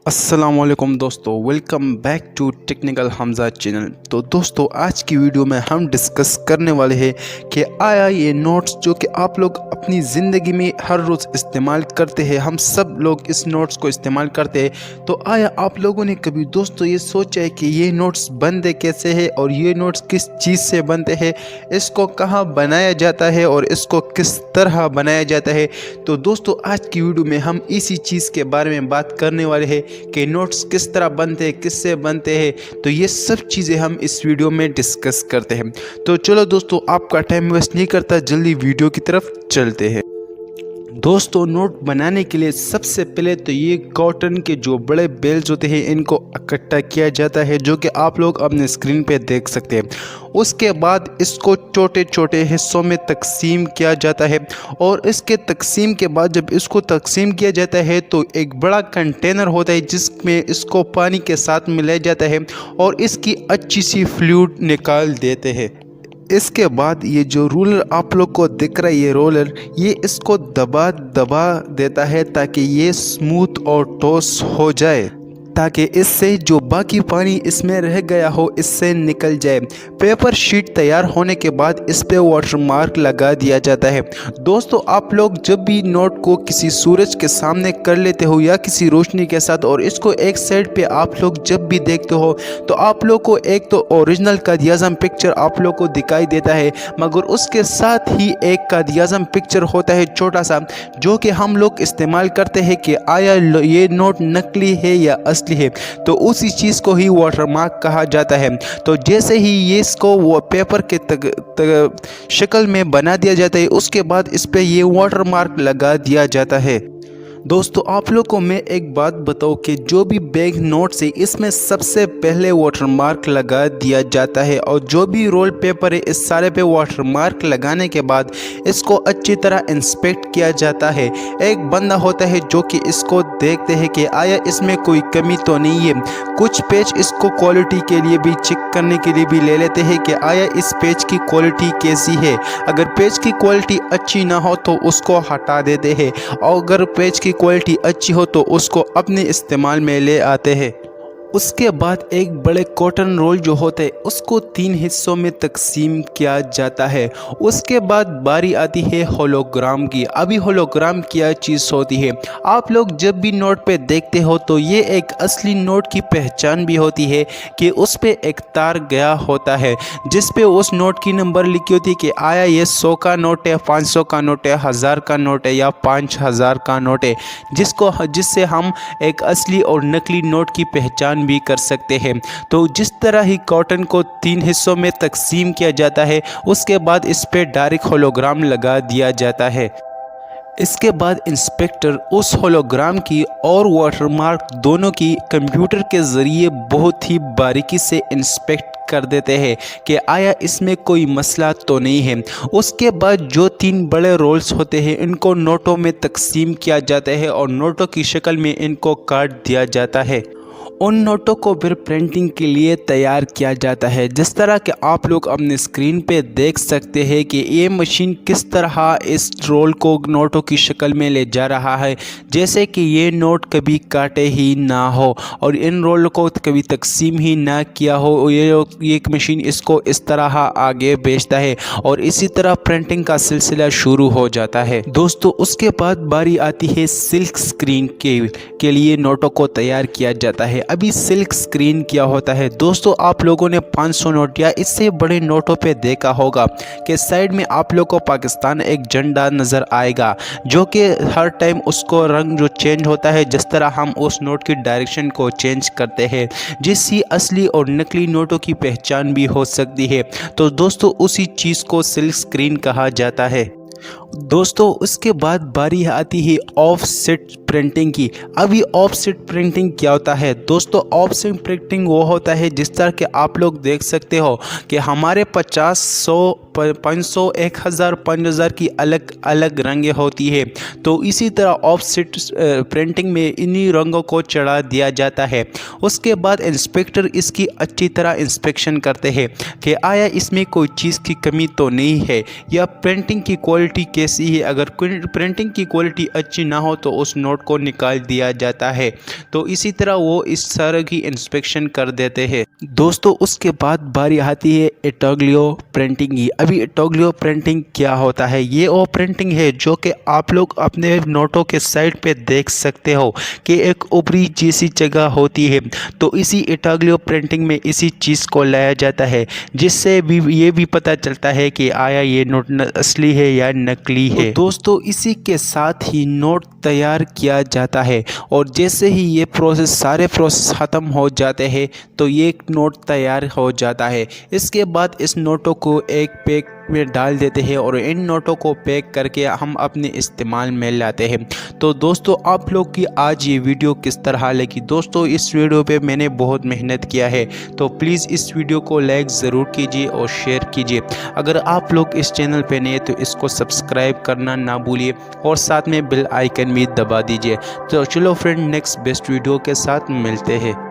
अस्सलामुअलैकुम दोस्तों, welcome back to technical Hamza channel. तो दोस्तों, आज की वीडियो में हम डिस्कस करने वाले हैं कि आया ये नोट्स जो कि आप लोग अपनी ज़िंदगी में हर रोज़ इस्तेमाल करते हैं, हम सब लोग इस नोट्स को इस्तेमाल करते हैं। तो आया आप लोगों ने कभी दोस्तों ये सोचा है कि ये नोट्स बनते कैसे हैं और ये नोट्स किस चीज़ से बनते हैं, इसको कहाँ बनाया जाता है और इसको किस तरह बनाया जाता है। तो दोस्तों, आज की वीडियो में हम इसी चीज़ के बारे में बात करने वाले हैं कि नोट्स किस तरह बनते हैं, किससे बनते हैं। तो ये सब चीज़ें हम इस वीडियो में डिस्कस करते हैं। तो चलो दोस्तों, आपका टाइम वेस्ट नहीं करता, जल्दी वीडियो की तरफ चलते हैं। दोस्तों, नोट बनाने के लिए सबसे पहले तो ये कॉटन के जो बड़े बेल्स होते हैं इनको इकट्ठा किया जाता है, जो कि आप लोग अपने स्क्रीन पे देख सकते हैं। उसके बाद इसको छोटे छोटे हिस्सों में तकसीम किया जाता है और इसके तकसीम के बाद जब इसको तकसीम किया जाता है तो एक बड़ा कंटेनर होता है जिसमें इसको पानी के साथ मिलाया जाता है और इसकी अच्छी सी फ्लूइड निकाल देते हैं। इसके बाद ये जो रोलर आप लोग को दिख रहा है, ये रोलर ये इसको दबा दबा देता है ताकि ये स्मूथ और ठोस हो जाए, ताकि इससे जो बाकी पानी इसमें रह गया हो इससे निकल जाए। पेपर शीट तैयार होने के बाद इस पे वाटर मार्क लगा दिया जाता है। दोस्तों, आप लोग जब भी नोट को किसी सूरज के सामने कर लेते हो या किसी रोशनी के साथ और इसको एक साइड पे आप लोग जब भी देखते हो तो आप लोग को एक तो ओरिजिनल कायद-ए-आज़म पिक्चर आप लोग को दिखाई देता है, मगर उसके साथ ही एक कायद-ए-आज़म पिक्चर होता है छोटा सा, जो कि हम लोग इस्तेमाल करते हैं कि आया ये नोट नकली है या असली है। तो उसी चीज़ को ही वाटरमार्क कहा जाता है। तो जैसे ही ये इसको वो पेपर के शक्ल में बना दिया जाता है, उसके बाद इस पे ये वाटरमार्क लगा दिया जाता है। दोस्तों, आप लोग को मैं एक बात बताऊं कि जो भी बैंक नोट्स है इसमें सबसे पहले वाटरमार्क लगा दिया जाता है और जो भी रोल पेपर है इस सारे पे वाटरमार्क लगाने के बाद इसको अच्छी तरह इंस्पेक्ट किया जाता है। एक बंदा होता है जो कि इसको देखते हैं कि आया इसमें कोई कमी तो नहीं है। कुछ पेज इसको क्वालिटी के लिए भी चेक करने के लिए भी ले लेते हैं कि आया इस पेज की क्वालिटी कैसी है। अगर पेज की क्वालिटी अच्छी ना हो तो उसको हटा देते हैं और अगर पेज की क्वालिटी अच्छी हो तो उसको अपने इस्तेमाल में ले आते हैं। उसके बाद एक बड़े कॉटन रोल जो होते हैं उसको 3 हिस्सों में तकसीम किया जाता है। उसके बाद बारी आती है होलोग्राम की। अभी होलोग्राम क्या चीज़ होती है, आप लोग जब भी नोट पे देखते हो तो ये एक असली नोट की पहचान भी होती है कि उस पे एक तार गया होता है जिस पे उस नोट की नंबर लिखी होती है कि आया ये 100 का नोट है, 500 का नोट है, 1000 का नोट है या 5000 का नोट है, जिससे हम एक असली और नकली नोट की पहचान भी कर सकते हैं। तो जिस तरह ही कॉटन को 3 हिस्सों में तकसीम किया जाता है, उसके बाद इस पे डायरेक्ट होलोग्राम लगा दिया जाता है। इसके बाद इंस्पेक्टर उस होलोग्राम की और वाटरमार्क दोनों की कंप्यूटर के ज़रिए बहुत ही बारीकी से इंस्पेक्ट कर देते हैं कि आया इसमें कोई मसला तो नहीं है। उसके बाद जो 3 बड़े रोल्स होते हैं इनको नोटों में तकसीम किया जाता है और नोटों की शक्ल में इनको काट दिया जाता है। उन नोटों को फिर प्रिंटिंग के लिए तैयार किया जाता है। जिस तरह के आप लोग अपने स्क्रीन पे देख सकते हैं कि ये मशीन किस तरह इस रोल को नोटों की शक्ल में ले जा रहा है, जैसे कि ये नोट कभी काटे ही ना हो और इन रोल को कभी तकसीम ही ना किया हो। ये मशीन इसको इस तरह आगे भेजता है और इसी तरह प्रिंटिंग का सिलसिला शुरू हो जाता है। दोस्तों, उसके बाद बारी आती है सिल्क स्क्रीन के लिए नोटों को तैयार किया जाता है। अभी सिल्क स्क्रीन क्या होता है दोस्तों, आप लोगों ने 500 नोट या इससे बड़े नोटों पे देखा होगा कि साइड में आप लोगों को पाकिस्तान एक झंडा नज़र आएगा, जो कि हर टाइम उसको रंग जो चेंज होता है, जिस तरह हम उस नोट की डायरेक्शन को चेंज करते हैं, जिससे असली और नकली नोटों की पहचान भी हो सकती है। तो दोस्तों, उसी चीज़ को सिल्क स्क्रीन कहा जाता है। दोस्तों, उसके बाद बारी आती है ऑफसेट प्रिंटिंग की। अभी ऑफसेट प्रिंटिंग क्या होता है दोस्तों, ऑफसेट प्रिंटिंग वो होता है जिस तरह के आप लोग देख सकते हो कि हमारे 50, 100 500, 1000, 5000 की अलग अलग रंगें होती है। तो इसी तरह ऑफसेट प्रिंटिंग में इन्हीं रंगों को चढ़ा दिया जाता है। उसके बाद इंस्पेक्टर इसकी अच्छी तरह इंस्पेक्शन करते हैं कि आया इसमें कोई चीज़ की कमी तो नहीं है या प्रिंटिंग की क्वालिटी कैसी है। अगर प्रिंटिंग की क्वालिटी अच्छी ना हो तो उस नोट को निकाल दिया जाता है। तो इसी तरह वो इस तरह की इंस्पेक्शन कर देते हैं। दोस्तों उसके बाद बारी आती है इंटाग्लियो प्रिंटिंग की। अभी इंटाग्लियो प्रिंटिंग क्या होता है? ये वो प्रिंटिंग है जो कि आप लोग अपने नोटों के साइड पे देख सकते हो कि एक ऊपरी जैसी जगह होती है। तो इसी इंटाग्लियो प्रिंटिंग में इसी चीज़ को लाया जाता है, जिससे भी ये भी पता चलता है कि आया ये नोट असली है या नकली है। तो दोस्तों इसी के साथ ही नोट तैयार किया जाता है और जैसे ही ये सारे प्रोसेस ख़त्म हो जाते हैं तो ये नोट तैयार हो जाता है। इसके बाद इस नोटों को एक पैक में डाल देते हैं और इन नोटों को पैक करके हम अपने इस्तेमाल में लाते हैं। तो दोस्तों आप लोग की आज ये वीडियो किस तरह लगी? दोस्तों इस वीडियो पे मैंने बहुत मेहनत किया है, तो प्लीज़ इस वीडियो को लाइक ज़रूर कीजिए और शेयर कीजिए। अगर आप लोग इस चैनल पे नए तो इसको सब्सक्राइब करना ना भूलिए और साथ में बेल आइकन भी दबा दीजिए। तो चलो फ्रेंड नेक्स्ट बेस्ट वीडियो के साथ मिलते हैं।